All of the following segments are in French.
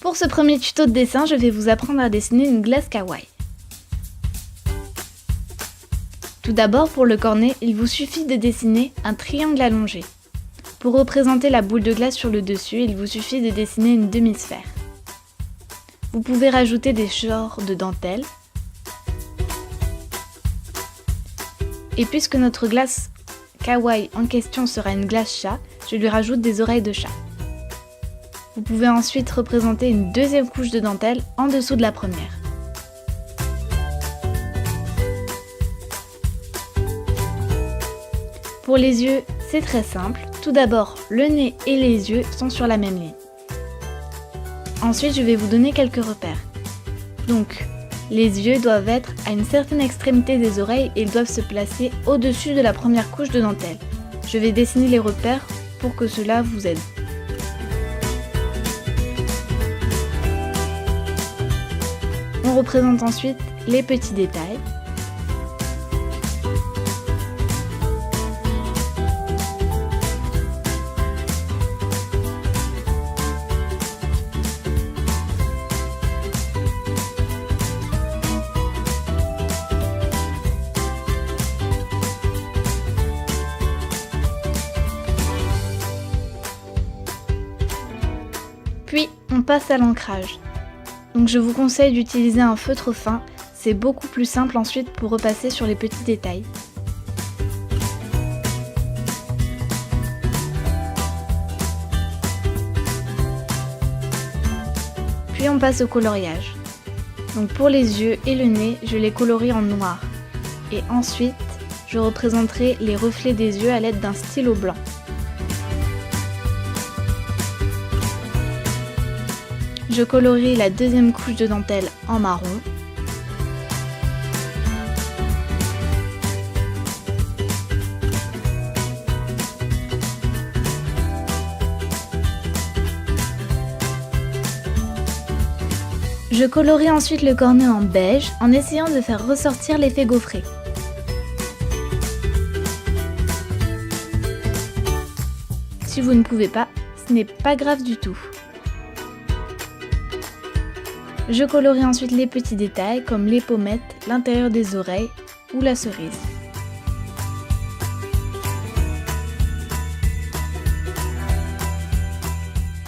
Pour ce premier tuto de dessin, je vais vous apprendre à dessiner une glace kawaii. Tout d'abord, pour le cornet, il vous suffit de dessiner un triangle allongé. Pour représenter la boule de glace sur le dessus, il vous suffit de dessiner une demi-sphère. Vous pouvez rajouter des genres de dentelle. Et puisque notre glace kawaii en question sera une glace chat, je lui rajoute des oreilles de chat. Vous pouvez ensuite représenter une deuxième couche de dentelle en dessous de la première. Pour les yeux, c'est très simple. Tout d'abord, le nez et les yeux sont sur la même ligne. Ensuite, je vais vous donner quelques repères. Donc, les yeux doivent être à une certaine extrémité des oreilles et ils doivent se placer au-dessus de la première couche de dentelle. Je vais dessiner les repères pour que cela vous aide. On représente ensuite les petits détails. Puis, on passe à l'ancrage. Donc je vous conseille d'utiliser un feutre fin, c'est beaucoup plus simple ensuite pour repasser sur les petits détails. Puis on passe au coloriage. Donc pour les yeux et le nez, je les colorie en noir. Et ensuite, je représenterai les reflets des yeux à l'aide d'un stylo blanc. Je colorie la deuxième couche de dentelle en marron. Je colorie ensuite le cornet en beige en essayant de faire ressortir l'effet gaufré. Si vous ne pouvez pas, ce n'est pas grave du tout. Je colorie ensuite les petits détails comme les pommettes, l'intérieur des oreilles ou la cerise.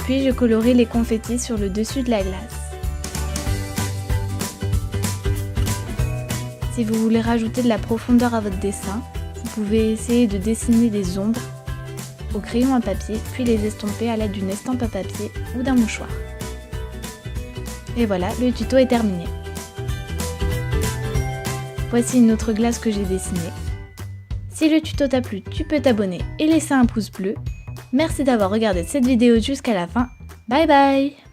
Puis je colorie les confettis sur le dessus de la glace. Si vous voulez rajouter de la profondeur à votre dessin, vous pouvez essayer de dessiner des ombres au crayon à papier, puis les estomper à l'aide d'une estampe à papier ou d'un mouchoir. Et voilà, le tuto est terminé. Voici une autre glace que j'ai dessinée. Si le tuto t'a plu, tu peux t'abonner et laisser un pouce bleu. Merci d'avoir regardé cette vidéo jusqu'à la fin. Bye bye!